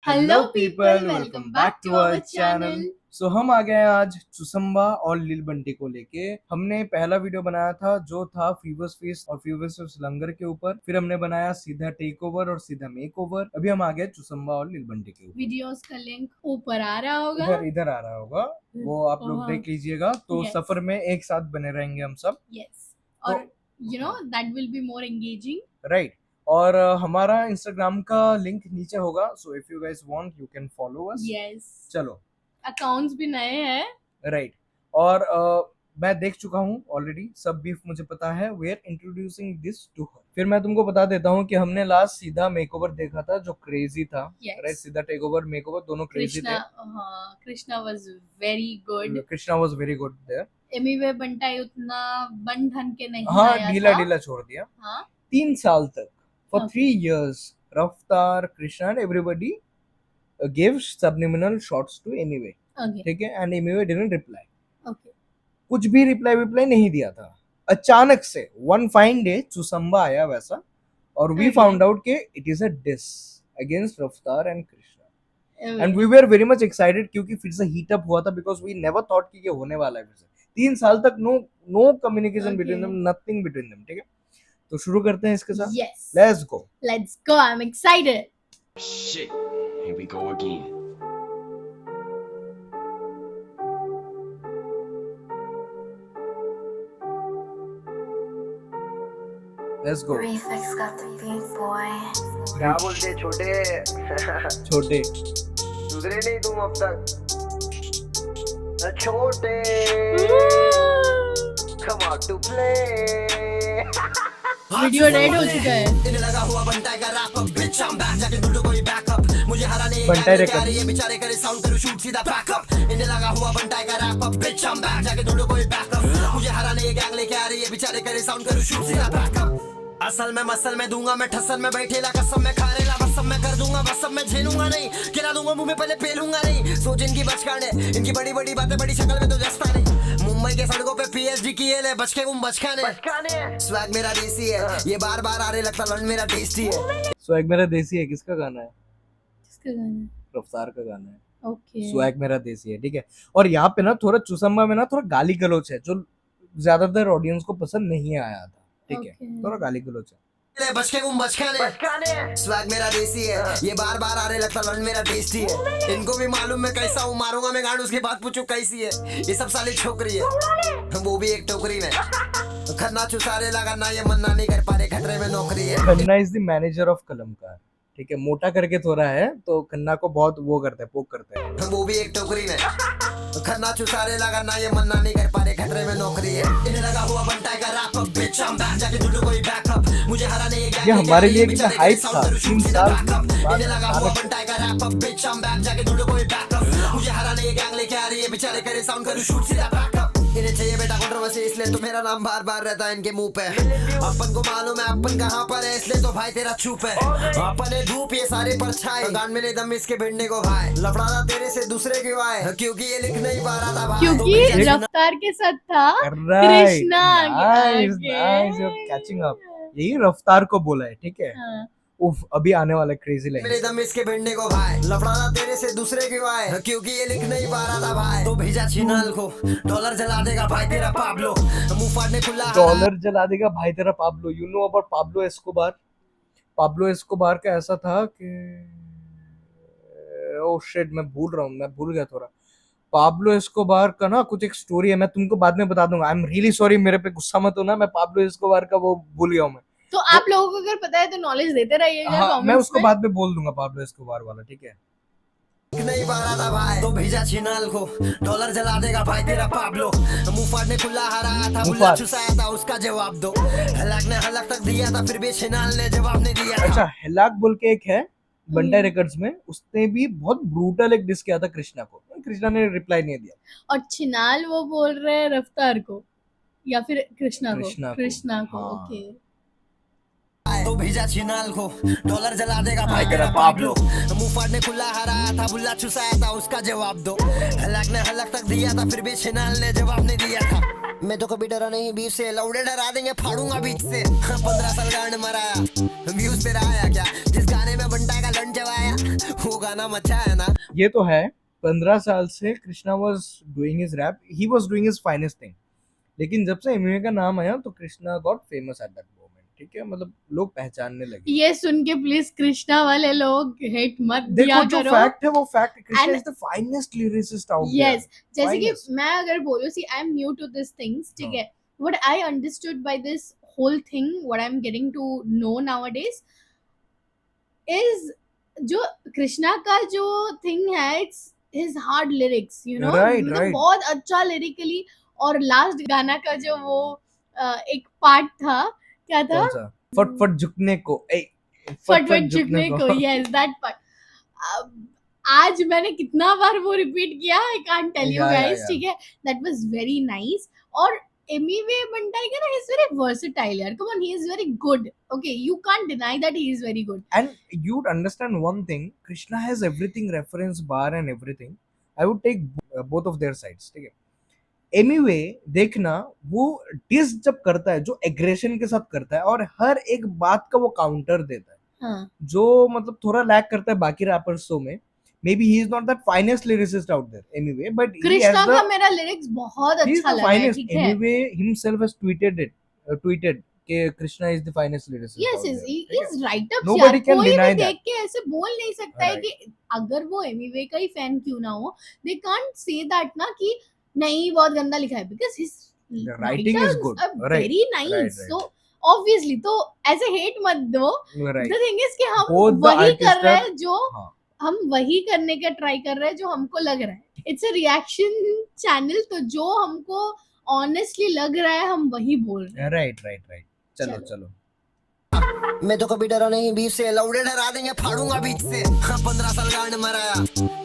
Hello people, welcome back to our channel. So हम आ गए हैं आज चुसम्बा और लिल बंटी को लेके। हमने पहला वीडियो बनाया था जो था फीवर्स फेस्ट और फीवर्स फेस्ट लंगर के ऊपर। फिर हमने बनाया सीधा टेक ओवर और सीधा मेक ओवर। अभी हम आ गए चुसम्बा और लिल बंटी के ऊपर। वीडियोस का लिंक ऊपर आ रहा होगा, इधर आ रहा होगा, वो आप लोग देख लीजिएगा। तो Yes. सफर में एक साथ बने रहेंगे हम सब। यस, और you know that will be more engaging, right. और हमारा इंस्टाग्राम का लिंक नीचे होगा, so if you guys want you can follow us. Yes, चलो, अकाउंट्स भी नए हैं। राइट। और मैं देख चुका हूँ ऑलरेडी, सब बीफ मुझे पता है। We are introducing this to her. फिर मैं तुमको बता देता हूँ कि हमने लास्ट सीधा मेकओवर देखा था जो क्रेजी था। Yes. राइट, सीधा टेक ओवर मेकओवर दोनों क्रेजी थे। Krishna was very good. Krishna was very good there. Emiway Bantai उतना बन ठन के नहीं हाँ, आया ढीला था। ढीला छोड़ दिया। हाँ, 3 साल तक, for Okay. 3 years, Raftaar, Krishna and everybody give subliminal shots to Emiway. Okay ठीक है, and Emiway didn't reply. Okay, कुछ भी रिप्लाई नहीं दिया था। अचानक से वन फाइन डे चुसम्बा आया वैसा, और वी Okay. फाउंड आउट के it is a diss against Raftaar and Krishna. And we were very much excited क्योंकि फिर से हीट अप हुआ था, बिकॉज वी नेवर थॉट कि ये होने वाला है फिर से। 3 साल तक no communication between them, nothing between them. ठीक है, तो शुरू करते हैं इसके साथ। Yes, let's go. I am excited. Shit, here we go again. Let's go. Reflex got the beat, boy. क्या बोलते छोटे छोटे सुधरे नहीं तुम अब तक छोटे come out to play video dead हो चुका है। लगा हुआ बंटाई का रैप बिच हम बैक जाके ढूंढो कोई बैकअप मुझे हराने बंटाई record। ये बेचारे करे साउंड करो शूट सीधा बैकअप इन्हें लगा हुआ बंटाई का रैप बिच हम बैक जाके ढूंढो कोई बैकअप मुझे हराने ये गैंग लेके आ रही है बेचारे करे साउंड करो शूट सीधा बैकअप असल में मसल में दूंगा मैं ठसल में बैठेला कसम में खा रेला बस सब मैं कर दूंगा बस सब मैं झेलूंगा नहीं गिरा दूंगा मुंह में पहले पेलूंगा नहीं सोच इनकी बचकाने इनकी बड़ी बड़ी बातें बड़ी शक्ल में तो जस्ता नहीं मुंबई के सड़कों पे पीएचडी किए ले बचके तुम बचकाने स्वैग मेरा देसी है ये बार बार आ रहे लगता लंड मेरा टेस्टी है स्वैग मेरा देसी है। किसका गाना है? किसका गाना? रफ्तार का गाना है। ओके, स्वैग मेरा देसी है। ठीक है, और यहाँ पे ना थोड़ा चुसम्बा में ना थोड़ा गाली गलौच है जो ज्यादातर ऑडियंस को पसंद नहीं आया था। ठीक है, Okay. थोड़ा गाली गलौच है। बचके तुम बचकाने स्वैग मेरा देसी है ये बार बार आ रहे लगता लंड मेरा टेस्टी है इनको भी मालूम मैं कैसा हूँ मारूंगा मैं गांड उसके बाद पूछो कैसी है ये सब साली छोकरी है वो भी एक टोकरी में खन्ना चुसारे लगा ना ये मन्ना नहीं कर पा रहे खतरे में नौकरी है Khanna is the manager of Kalamkaar. ठीक है, मोटा करके थोड़ा है तो खन्ना को बहुत वो करता है, पोक करता है। वो भी एक टोकरी में खन्ना चुसारे लगा ना ये मन्ना नहीं कर पा रहे खतरे में नौकरी है इन्हें लगा हुआ बंटाई का रैप बिच हम बैक जाके ढूंढो कोई बैकअप मुझे हराने ये हमारे लिए कितना हाइप था। 3 साल इन्हें लगा हुआ बंटाई का रैप बिच हम बैक जाके ढूंढो कोई बैकअप मुझे हराने ये गैंग लेके आ रही है बेचारे करे साउंड करो शूट सीधा बैकअप इन्हें चाहिए बेटा कंट्रोवर्सी इसलिए तो मेरा नाम बार बार रहता है इनके मुंह पे अपन को मालूम है अपन कहाँ पर है इसलिए तो भाई तेरा चुप है अपन है धूप ये सारे परछाई गांड में ले दम इसके भिड़ने को भाई लफड़ाना तेरे से दूसरे क्यों आए क्योंकि ये लिख नहीं पा रहा था भाई क्योंकि रफ्तार के साथ था कृष्णा। Catching up. यही रफ्तार को बोला है। ठीक है, हाँ। उफ, अभी आने वाला क्रेजी लाइन। मेरे दम इसके भिड़ने को भाई लफड़ाना तेरे से दूसरे क्यों आए क्योंकि ये लिख नहीं पा रहा था भाई तो भेजा चिनाल को डॉलर जला देगा भाई तेरा पाब्लो मुंह फाड़ने खुला डॉलर जला देगा भाई तेरा Pablo. You know about Pablo Escobar? Pablo Escobar का ऐसा था कि ओह शिट, मैं भूल गया थोड़ा। पाब्लो एस्कोबार का ना कुछ एक स्टोरी है, मैं तुमको बाद में बता दूंगा। आई एम रियली सॉरी, मेरे पे गुस्सा मत होना। मैं पाब्लो एस्कोबार का वो भूल गया हूँ मैं। तो आप लोगों को अगर पता है तो नॉलेज देते रहिएगा। हाँ, मैं उसको बाद में बोल दूंगा पाब्लो एस्कोबार वाला। ठीक है, नहीं पा रहा था भाई तो भेजा चिनाल को डॉलर जला देगा भाई तेरा पाब्लो मुंह फाड़ने खुला हराया था बुल्ला चुसाया था उसका जवाब दो हलाक ने हलाक तक दिया था फिर भी चिनाल ने जवाब नहीं दिया था। अच्छा, हिलाक बोल के एक है बंटाई रिकॉर्ड्स में, उसने भी बहुत ब्रूटल एक डिस किया था कृष्णा को। कृष्णा ने रिप्लाई नहीं दिया। और चिनाल वो बोल रहे हैं रफ्तार को या फिर कृष्णा को? हाँ। ओके, तो भेजा चिनाल को डॉलर जला देगा भाई तेरा पाब्लो मुंह फाड़ने खुला हराया था बुल्ला चुसाया था उसका जवाब दो हलाक ने हलाक तक दिया था फिर भी चिनाल ने जवाब नहीं दिया था मैं तो कभी डरा नहीं बीफ से लौड़े डरा देंगे फाड़ूंगा बीच से 15 साल गांड मराया व्यूज पे आया क्या जिस गाने में बंटा का लंच जवाया वो गाना मचा है ना। ये तो है 15 साल से Krishna was doing his rap, he was doing his finest thing, लेकिन जब से एमवे का नाम आया तो Krishna got famous at that moment, ठीक है, मतलब लोग पहचानने लगे। ये सुन के प्लीज कृष्णा वाले लोग हेट मत दिया देखो जो करो। फैक्ट है वो फैक्ट है, Krishna And- is the finest lyricist out yes, there. जैसे कि Finest. मैं अगर बोलूं, see I am new to this things, ठीक है, what I understood by this whole thing, what I am getting to know nowadays is जो कृष्णा का जो थिंग है, it's his hard lyrics, you know, Right, मतलब right. बहुत अच्छा lyrically. और लास्ट गाना का जो वो एक पार्ट था, क्या था, कौन सा? फट फट झुकने को, ए फट फट झुकने को, यस दैट पार्ट। आज मैंने कितना बार वो रिपीट किया, I can't tell you Yeah, yeah, guys, yeah. ठीक है, दैट वाज वेरी नाइस। और एमीवे बंटाई का ना, ही इज वेरी वर्सेटाइल यार, come on, he is very good, okay, you can't deny that he is very good. And you'd understand one thing, Krishna has everything, reference bar and everything. I would take both of their sides, ठीक है। Anyway, देखना वो dish जब करता है, जो aggression के साथ करता है और हर एक बात का वो काउंटर देता है, हाँ, जो मतलब थोड़ा लैग करता है बाकी रैपर्सों में। Maybe he is not that finest lyricist out there anyway, but Krishna का मेरा लिरिक्स बहुत he is अच्छा the लगा है, finest. ठीक है। Anyway, himself has tweeted कि Krishna is the finest lyricist yes, out there, ही ठीक है? इज राइट अप Nobody यार, can कोई भी deny that. देख के ऐसे बोल नहीं सकता है Right. कि अगर वो एमीवे का ही फैन क्यों ना हो, दे कांट से दैट ना कि नहीं बहुत गंदा लिखा है, because his The writing is good. Right. Very nice. Right. So obviously तो ऐसे हेट मत दो। Right. द थिंग इज कि हम Both the वही artists कर रहे are- हैं जो हाँ. हम वही करने का ट्राई कर रहे हैं जो हमको लग रहा है। इट्स अ रिएक्शन चैनल, तो जो हमको ऑनेस्टली लग रहा है हम वही बोल रहे हैं। Right. चलो चलो। चलो। मैं तो कभी डरा नहीं बीफ से, लौड़े डरा देंगे फाड़ूंगा बीच से। हाँ 15 साल गाने मराया,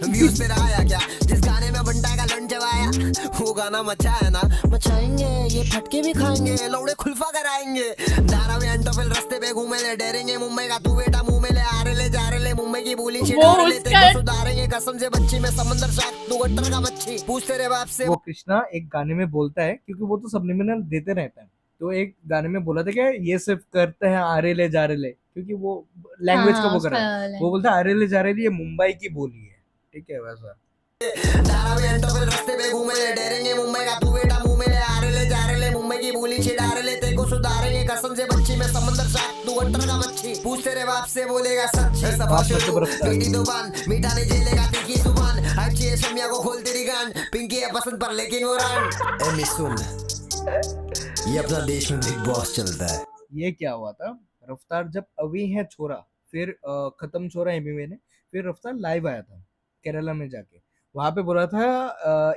व्यूज पे आया क्या, जिस गाने में बंटा का लंच जवाया, वो गाना मचा है ना। मचाएंगे ये फटके भी खाएंगे, लौड़े खुल्फा कराएंगे। धारा में एंटोफिल रास्ते पे घूमे ले, डेरेंगे मुंबई का तू बेटा मुंह में ले, आ रे ले जा रे ले, मुंबई की बोली वो छिड़ा ले, उसका- तेरे सुधारेंगे कसम से बच्ची में समंदर शाक, तू गट्टर का मच्छी, पूछ तेरे बाप से। वो कृष्णा एक गाने में बोलता है, क्योंकि वो तो सबलिमिनल देते रहता है, तो एक गाने में बोला था कि ये सिर्फ करते हैं आ रे ले जा रे ले, क्योंकि वो लैंग्वेज का वो कर रहा है, वो बोलता है आ रे ले जा रे ले, ये मुंबई की बोली है, ठीक है, वैसा। धारा में एंटोफिल रास्ते पे घूमे ले, डेरेंगे मुंबई का तू बेटा मुंह में ले, आ रे ले जा रे ले, मुंबई की बोली छिड़ा रे ले, तेरे को सुधारेंगे कसम से बच्ची में समंदर शाक, तू गट्टर का मच्छी, पूछ तेरे बाप से बोलेगा सच। बाप से तो बरसता है। बेटी दुकान मीठा नहीं झेलेगा तीखी जुबान, हर चीज शमिया को खोल तेरी गान, पिंकी है पसंद पर लेकिन वो रान। एमी सुन, ये अपना देश में बिग बॉस चलता है। ये क्या हुआ था, रफ्तार जब अभी है छोरा, फिर खत्म छोरा एमवे ने, फिर रफ्तार लाइव आया था केरला में जाके, वहां पे बोला था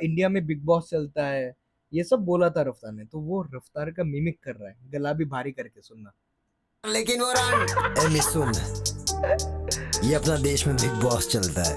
इंडिया में बिग बॉस चलता है, ये सब बोला था रफ्तार ने, तो वो रफ्तार का मिमिक कर रहा है, गला भी भारी करके, सुनना। लेकिन वो रान। एमी सुन, ये अपना देश में बिग बॉस चलता है।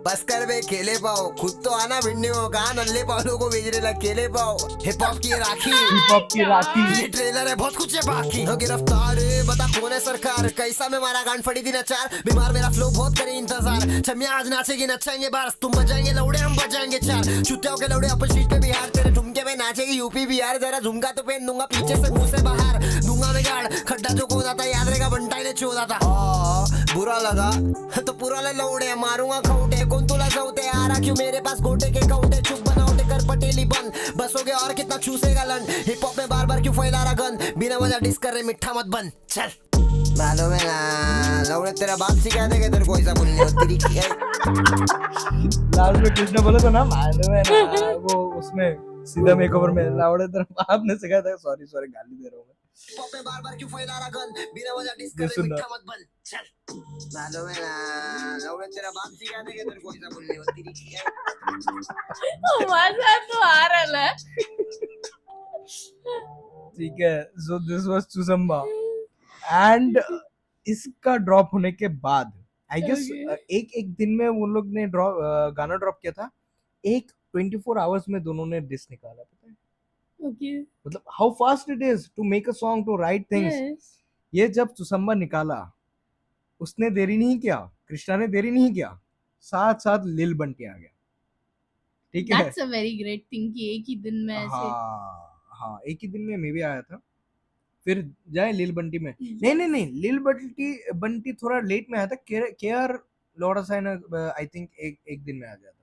बस कर बे खेले पाओ, खुद तो आना भिंडी हो, कहा नल्ले पालों को भेजने लग खेले पाओ। हिप हॉप की राखी, हिप हॉप की राखी, ये ट्रेलर है बहुत कुछ है बाकी। हो गिरफ्तार है, बता कौन है सरकार, कैसा में मारा गांड फड़ी थी नचार, बीमार मेरा फ्लो बहुत करे इंतजार, छमिया आज नाचेगी नचाएंगे बारस, तुम बजाएंगे लौड़े हम बजाएंगे चार, चुतियाओं के लौड़े अपन स्ट्रीट पे बिहार, तेरे ठुमके में नाचेगी यूपी बिहार, जरा झुमका तो पहन दूंगा पीछे से मुंह से बाहर, दूंगा मैं गाड़ खड्डा जो खोदा था, याद रहेगा बंटाई ने चोदा था। बुरा लगा तो पूरा ले लौड़े, मारूंगा खौटे, कौन तुला सौते, आ रहा क्यों मेरे पास गोटे के कौटे, चुप बनाओटे कर पटेली बंद, बस हो गया और कितना चूसेगा लन, हिप हॉप में बार बार क्यों फैला रहा गन, बिना वजह डिस कर रहे मिठा मत बन, चल। मालूम है ना लौड़े, तेरा बाप सिखा देगा तेरे को ऐसा बोलने होती थी। लास्ट में कृष्णा बोला था ना, मालूम है ना, वो उसमें सीधा मेकओवर में लावड़े तेरा बाप ने सिखाया था, सॉरी गाली दे रहा हूँ मैं। हिप हॉप में बार बार क्यों फैला रहा गन, बिना वजह डिस कर ये रहे सुनना। मिठा मत बन, चल। मालूम है ना लौड़े, तेरा बाप सिखा देगा तेरे को ऐसा बोलने होती थी। मजा तो आ रहा है। ठीक है, सो दिस वाज चुसम्बा, एंड इसका ड्रॉप होने के बाद आई गेस एक दिन में वो लोग ने गाना ड्रॉप किया था, एक 24 आवर्स में दोनों ने डिस निकाला, पता है, ओके, मतलब how fast it is to make a song, to write things. Yes, ये जब चुसम्बा निकाला, उसने देरी नहीं किया, कृष्णा ने देरी नहीं किया, साथ साथ लिल बंटी आ गया, ठीक है। That's a very great thing कि एक ही दिन में ऐसे। हाँ एक ही दिन में मैं भी आया था, फिर जाए लिल बंटी में, नहीं लिल बंटी थोड़ा लेट में आया था, केआर लौड़ा साइन आई थिंक एक दिन में आ गया था।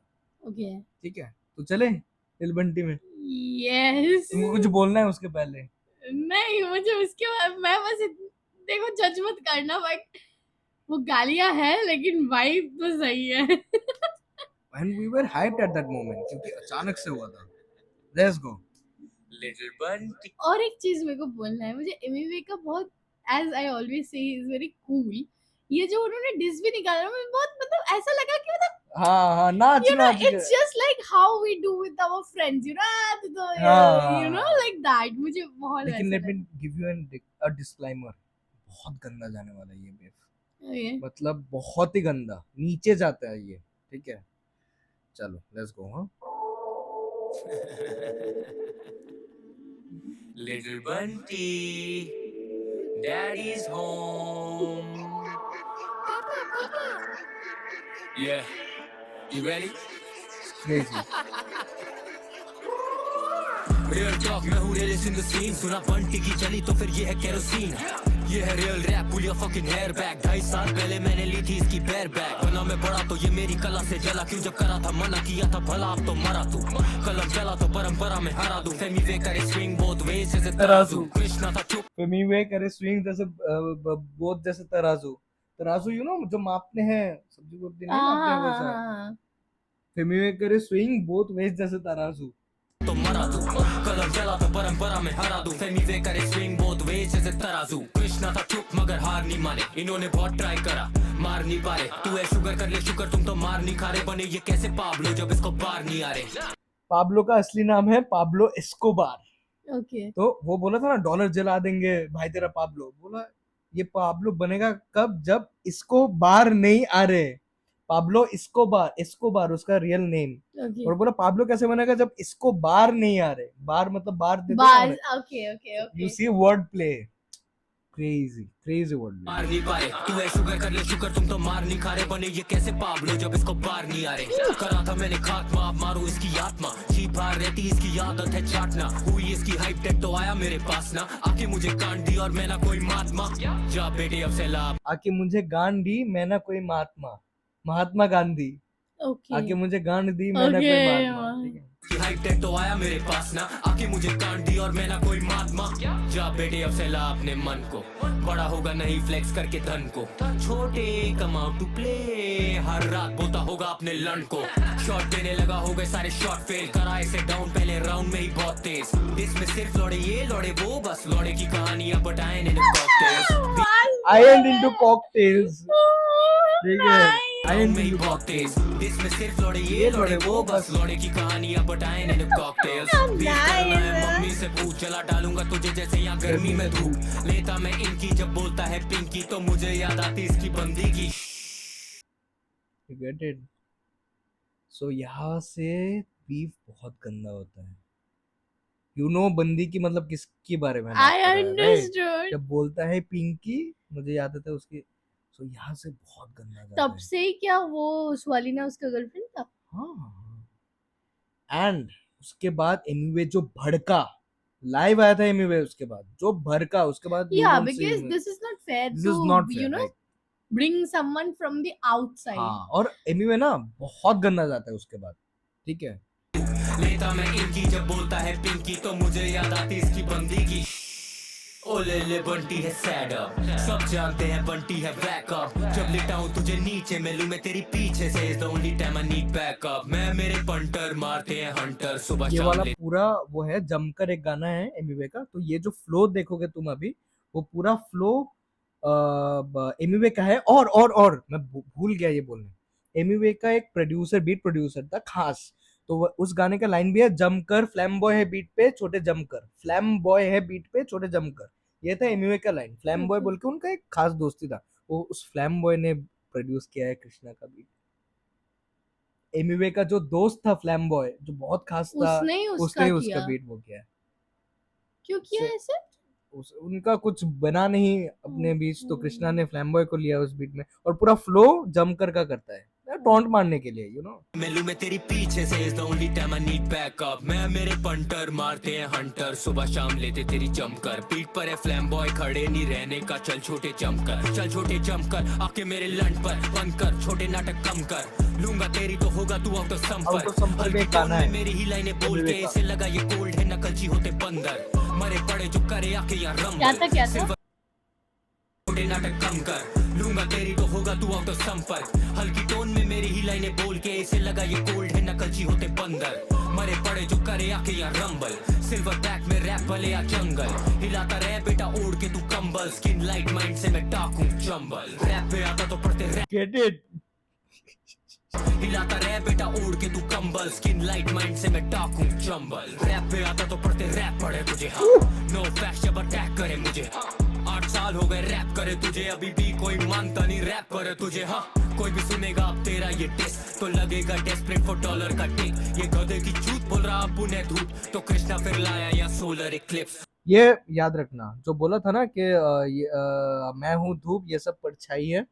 Okay. ठीक है, तो चले लिल बंटी में। Yes. तुमको कुछ बोलना है उसके पहले? नहीं, मुझे उसके बाद मैं बस देखो जज मत करना, बट वो गालियां है लेकिन वाइब तो सही है। And we were hyped at that moment क्योंकि अचानक से हुआ था। Let's go. Little Bunty. और एक चीज मेरे को बोलना है, मुझे एमिवे का बहुत, as I always say, is very cool. ये जो उन्होंने डिस भी निकाला, मुझे बहुत मतलब ऐसा लगा कि मतलब हाँ नाच you know नाच it's just like how we do with our friends, you know, हाँ, you know, like that। मुझे बहुत लेकिन ऐसा let me give you a disclaimer, बहुत गंदा जाने वाला है ये बेफ, लगा। Okay. मतलब बहुत ही गंदा नीचे जाता है ये। ठीक है, चलो लेट्स गो। हाँ, Little Bunty, Daddy's home. Yeah, you ready? crazy. Real talk, मैं हूँ realist in the scene. सुना बंटी की चली तो फिर ये है केरोसिन। ये है real rap, pull your fucking hair back। 2.5 साल पहले मैंने ली थी इसकी bare back। बना मैं बड़ा तो ये मेरी कला से जला, क्यों जब करा था मना किया था भला, अब तो मरा तू। कलम चला तो परंपरा में हरा दूं। फेमी वे करे swing both ways जैसे तराजू। कृष्णा था चुप फेमीवे करे स्विंग जैसे बोथ जैसे तराजू। तराजू यू नो जो मापते हैं, सब्जी को नहीं मापते हैं वैसा। हाँ, फेमीवे करे स्विंग बोथ वेज जैसे तराजू। तो मरा तू। कलम चला तो परंपरा में हरा दूं। फेमी वे करे swing both ways जैसे तराजू। कृष्णा था चुप मगर हार नहीं माने, इन्होंने बहुत ट्राई करा मार नहीं पा रहे। तू है शुगर कर ले शुगर, तुम तो मार नहीं खा रहे। बने ये कैसे पाब्लो जब इसको बार नहीं आ रहे। पाब्लो का असली नाम है पाब्लो एस्कोबार। ओके। तो वो बोला था ना डॉलर जला देंगे भाई तेरा पाब्लो, बोला ये पाब्लो बनेगा कब, जब इसको बार नहीं आ रहे। पाब्लो एस्कोबार, एस्कोबार उसका रियल नेम। ओके। और बोला पाब्लो कैसे बनेगा जब इसको बार नहीं आ रहे। बार मतलब बार देते बार, हैं। Okay okay you okay. See word play, crazy word play. मार नहीं पाए। तू है शुगर कर ले शुगर, तुम तो मार नहीं खा रहे। बने ये कैसे पाब्लो जब इसको बार नहीं आ रहे। करा था मैंने खात्मा, अब मारू इसकी आत्मा। छी बार रहती इसकी आदत है चाटना। हुई इसकी हाइप टेक तो आया मेरे पास ना, आके मुझे कांड दी और मैं ना कोई महात्मा। जा बेटे अब से लाभ। आके मुझे गांड दी मैं ना कोई महात्मा, महात्मा गांधी। ओके। आके मुझे गांड दी मैं ना कोई Okay, महात्मा। हाँ। ठीक है, की हाइप टेक तो आया मेरे पास ना, आके मुझे कांड दी और मैं ना कोई महात्मा। जा बेटे अब से ला अपने मन को, बड़ा होगा नहीं फ्लेक्स करके धन को। छोटे कम आउट टू प्ले, हर रात बोता होगा अपने लंड को। शॉट देने लगा हो गए सारे शॉट फेल, करा इसे डाउन पहले राउंड में ही बहुत तेज। इसमें सिर्फ लौड़े ये लौड़े वो, बस लौड़े की कहानियां बताए इन cocktails. I am into cocktails। ठीक है, I am में ही into बहुत cocktails। तेज। इसमें सिर्फ लौड़े ये लौड़े वो, बस लौड़े की कहानियां बताए इन कॉकटेल्स। मम्मी से पूछ, चला डालूंगा तुझे जैसे यहाँ गर्मी में धूप। लेता मैं इनकी जब बोलता है पिंकी, तो मुझे याद आती इसकी बंदी की। You get it? So यहाँ से बीफ बहुत गंदा होता है। You know बंदी की मतलब किसके बारे में बात I कर रहा है, right? understood। जब बोलता है पिंकी मुझे याद आता है उसकी। So यहाँ से बहुत गंदा जाता तब है। से ही क्या वो स्वालिना उसका गर्लफ्रेंड था? हाँ, एंड उसके बाद एमिवे जो भड़का, लाइव आया था एमिवे, उसके बाद जो भड़का, उसके बाद you Yeah, won't see because him. this is not fair This to, is not fair, you know, right? bring someone from the outside। हाँ, और एमिवे ना बहुत गंदा जाता है उसके बाद। ठीक है, लेता मैं इनकी जब बोलता है पिंकी, तो मुझे याद आती इसकी बंदी की। ओ ले ले बंटी है सैड अप, सब जानते हैं बंटी है बैकअप। जब लिटाऊं तुझे नीचे मिलूं मैं तेरी पीछे से, is the only time I need backup. मैं मेरे पंटर मारते हैं हंटर, सुबह ये शाम वाला ले पूरा वो है जमकर एक गाना है एमिवे का। तो ये जो फ्लो देखोगे तुम अभी, वो पूरा फ्लो एमिवे का है। और मैं भूल गया ये बोलने, एमिवे का एक प्रोड्यूसर, बीट प्रोड्यूसर था खास। तो उस गाने का लाइन भी है, जमकर फ्लैम बॉय है बीट पे छोटे जमकर, फ्लैम बॉय है बीट पे छोटे जमकर। ये था एमिवे का लाइन। फ्लैम बॉय बोल के उनका एक खास दोस्ती था, वो उस फ्लैम बॉय ने प्रोड्यूस किया है कृष्णा का बीट। एमिवे का जो दोस्त था फ्लैम बॉय, जो बहुत खास था, उसने ही उसने ही उसका उसका किया। बीट वो किया है। क्यों किया So- ऐसे? उनका कुछ बना नहीं अपने बीच, तो कृष्णा ने फ्लैम बॉय को लिया उस बीट में, और पूरा फ्लो जमकर का करता है। टॉन्ट मारने के लिए, यू नो। मेलू में तेरी पीछे से is the only time I need backup। मैं मेरे पंटर मारते हैं हंटर, सुबह शाम लेते तेरी जमकर। पीठ पर है फ्लैम बॉय खड़े नहीं रहने का, चल छोटे जमकर, चल छोटे जमकर, आके मेरे लंड पर बंद कर, छोटे नाटक कम कर, लूंगा तेरी तो होगा तू आउट ऑफ Out of संपर्क हल्की में टोन गाना में है। मेरी ही लाइनें बोल के इसे लगा ये कोल्ड है, नकलची होते बंदर, मरे पड़े जो करे आके यहाँ रंबल। क्या था छोटे नाटक कम कर, लूंगा तेरी तो होगा तू आउट ऑफ संपर्क, हल्की टोन में मेरी ही लाइनें बोल के इसे लगा ये कोल्ड है, नकलची होते बंदर, मरे पड़े जो करे आके यहाँ रंबल। सिल्वर बैक में रैप भले या जंगल, हिलाता रहे बेटा ओढ़ के तू कंबल, स्किन लाइट माइंड से मैं टाकूं चंबल, रैप पे आता तो पढ़ते रैप, गेट इट। हिलाता रहे बेटा ओढ़ के तू कंबल, स्किन लाइट माइंड से मैं टाकूं चंबल, रैप पे आता तो पढ़ते रैप पढ़े तुझे, नो फैक्ट जब अटैक करे मुझे, 8 साल हो गए रैप करे तुझे, अभी भी कोई मानता नहीं रैप करे तुझे। हाँ कोई भी सुनेगा अब तेरा ये डिस तो लगेगा डेस्परेट फॉर डॉलर का टिक, ये गधे की चूत बोल रहा अब उन्हें धूप, तो कृष्णा फिर लाया या सोलर इक्लिप्स। ये याद रखना जो बोला था ना कि मैं हूँ धूप ये सब परछाई है,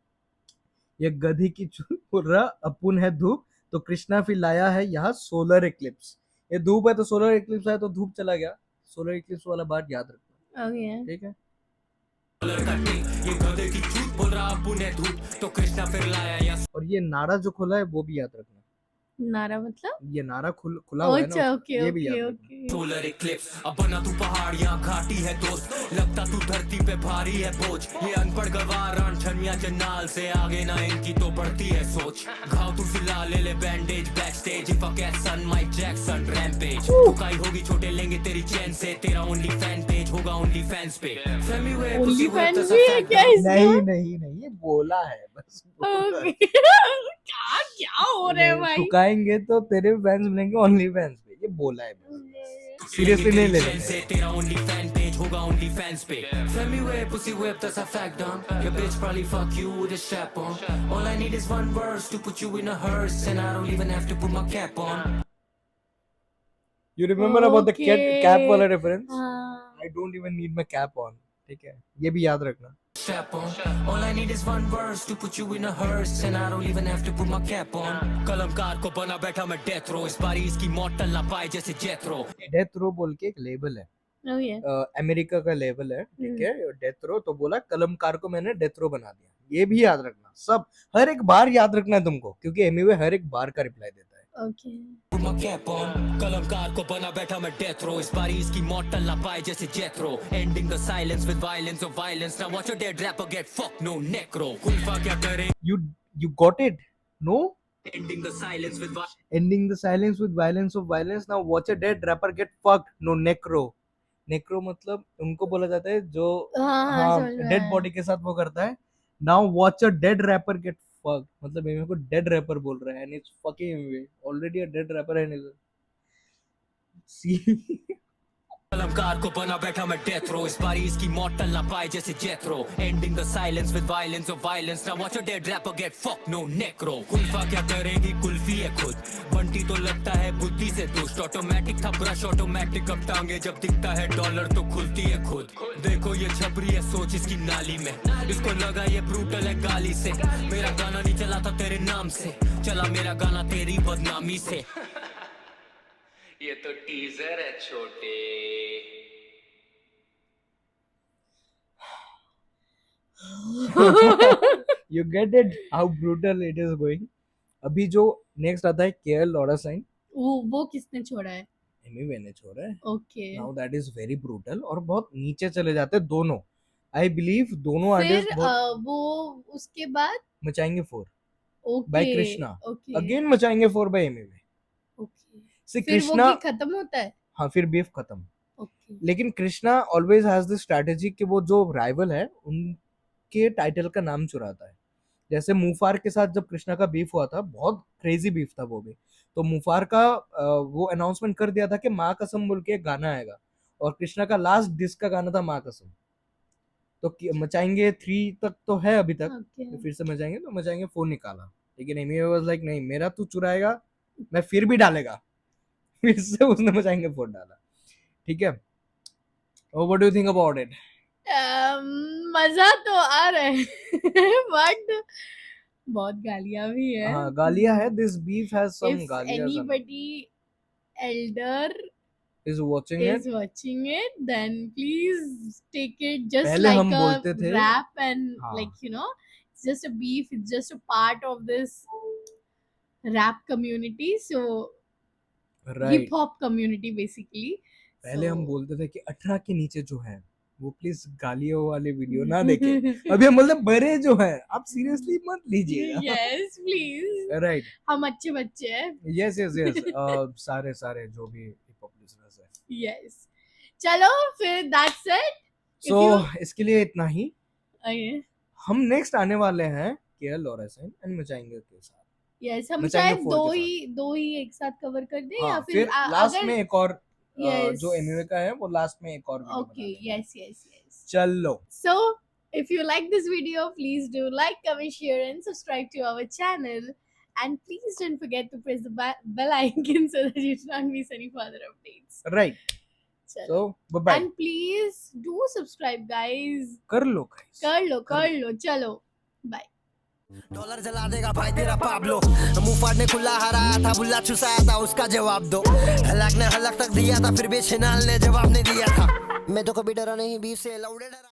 ये गधी की चूत बोल रहा अपुन है धूप, तो कृष्णा फिर लाया है यहाँ सोलर इक्लिप्स। ये धूप है तो सोलर इक्लिप्स है तो धूप चला गया, सोलर इक्लिप्स वाला बात याद रखना, ओके ठीक है। ये गधे की चूत बोल रहा अब उन्हें धूप, तो कृष्णा फिर लाया या और ये नारा जो खुला है वो भी याद रखना, नारा मतलब ये नारा खुला हुआ है अच्छा ना, ओके ये भी ओके याद रखना। Okay solar Eclipse. अब बना तू पहाड़ यहाँ घाटी है दोस्त, लगता तू धरती पे भारी है बोझ, ये अनपढ़ गवार छनिया जन्नाल से आगे ना इनकी तो बढ़ती है सोच, घाव तू फिलहाल ले ले bandage back stage, if I get son माइक जैक्सन रैम्पेज, टुकाई होगी छोटे लेंगे तेरी चैन से, तेरा ओनली फैन पेज होगा ओनली फैंस पे, फैमी वे ओनली फैन भी है क्या इसका? नहीं ये बोला है बस, बोला है। ओके क्या क्या हो रहा है भाई? ठुकाएंगे तो तेरे फैंस मिलेंगे ओनली फैंस पे, ये बोला है बस। सीरियसली नहीं ले चैन से तेरा ओनली फैन पेज होगा ओनली फैंस पे, फैमी वे pussy whip that's a fact done, your bitch probably fuck you with a strap on, all I need is one verse to put you in a hearse, and I don't even have to put my cap on. You remember about the Okay. cap वाला reference? हाँ I don't even need my cap on, ठीक है, ये भी याद रखना। Strap on. All I need is one verse to put you in a hearse, and I don't even have to put my cap on. कलमकार को बना बैठा मैं डेथ रो, इस बारी इसकी मौत टल ना पाए जैसे जेथरो। डेथ रो बोल के एक लेबल है, ओके अमेरिका का लेबल है, ठीक है, डेथ रो, तो बोला कलमकार को मैंने डेथ रो बना दिया, ये भी याद रखना, सब हर एक बार याद रखना है तुमको, क्योंकि एमिवे हर एक बार का रिप्लाई देता है। Okay Put my cap on. कलमकार को बना बैठा मैं डेथ रो, इस बारी इसकी मौत टल ना पाए जैसे जेथरो, ending the silence with violence of violence, now watch a dead rapper get fucked, no necro, Kulfa क्या करे, You got it? No? ending the silence with Ending the silence with violence of violence, now watch a dead rapper get fucked, no necro. नेक्रो मतलब उनको बोला जाता है जो हाँ समझ में डेड आया। बॉडी के साथ वो करता है। Now watch a dead rapper get fucked, मतलब मेरे को डेड रैपर बोल रहा है, and it's fucking already a dead rapper है। सी कलमकार को बना बैठा मैं डेथ रो, इस बारी इसकी मौत टल ना पाए जैसे Jethro, ending the silence with violence of violence, now watch a dead rapper get fucked, no necro, कुल्फा क्या करेगी कुल्फी है खुद, बंटी तो लगता है बुद्धि से दुष्ट, ऑटोमेटिक था ब्रश ऑटोमेटिक, अब टांगे जब दिखता है डॉलर तो खुलती है खुद, देखो ये छबरी है सोच इसकी नाली में, इसको लगा ये ब्रूटल है गाली से, मेरा गाना नहीं चला था तेरे नाम से, चला मेरा गाना तेरी बदनामी से। ये तो टीजर है छोटे। You get it how brutal it is going. अभी जो नेक्स्ट आता है केएल लॉरा साइन, वो किसने छोड़ा है? एमिवे ने छोड़ा है। Okay now that is very brutal और बहुत नीचे चले जाते हैं दोनों। आई बिलीव दोनों फिर आर्टिस्ट वो उसके बाद मचाएंगे 4 okay by Krishna, okay again मचाएंगे 4 बाय एमिवे। ओके से फिर वो कृष्णा, भी खत्म होता है। हाँ फिर बीफ खत्म। ओके लेकिन Krishna always has the strategy कि वो जो राइवल है उनके टाइटल का नाम चुराता है। जैसे मुफार के साथ जब कृष्णा का बीफ हुआ था, बहुत क्रेजी बीफ था वो भी, तो मुफार का वो अनाउंसमेंट कर दिया था कि माँ कसम बोल के एक गाना आएगा, और कृष्णा का लास्ट डिस्क का गाना था माँ कसम। तो मचाएंगे 3 तक तो है अभी तक, ओके तो फिर से मचाएंगे, तो मचाएंगे 4 निकाला, लेकिन एमिवे वाज लाइक नहीं मेरा तू चुराएगा, मैं फिर भी डालेगा। फिर से उसने मचाएंगे 4 डाला, ठीक है। What do you think about it? मजा तो आ रहा है बट बहुत गालियां भी है. हाँ गालियां है. This beef has some If गालियां. anybody elder Is watching is it. watching it, then please take it just पहले like हम a बोलते थे. rap and हाँ. like it's just a beef. It's just a part of this rap community. So Right. hip hop community basically. पहले हम So बोलते थे कि 18 के नीचे जो है वो प्लीज गालियों वाले वीडियो ना देखें. अभी हम बोलते हैं बड़े जो हैं आप सीरियसली मत लीजिएगा. yes, please. राइट. हम अच्छे बच्चे हैं. Yes yes yes. सारे सारे जो भी हिप हॉप लिसनर्स हैं. Yes. चलो फिर that's it. सो इसके लिए इतना ही. Okay. हम नेक्स्ट आने वाले हैं केएल और एसएन एंड मचाएंगे के साथ. Yes, हम मचाएंगे शायद 4 के दो ही एक साथ कवर कर दें या हाँ, फिर लास्ट अगर में एक और Yes. जो एनिमे का है वो लास्ट में एक और वीडियो Okay, बना देंगे. yes. चलो. So, if you like this video, please do like, comment, share, and subscribe to our channel. And please don't forget to press the bell icon so that you do not miss any further updates. Right. Chalo. So bye. And please do subscribe, guys. कर लो guys. कर लो, चलो. Bye. Dollar जला देगा भाई तेरा Pablo. मुंह फाड़ने खुला हराया था बुल्ला चुसाया था उसका जवाब दो. हलक ने हलक तक दिया था फिर भी छिनाल ने जवाब नहीं दिया था. मैं तो कभी डरा नहीं बीफ से लौड़े डरा.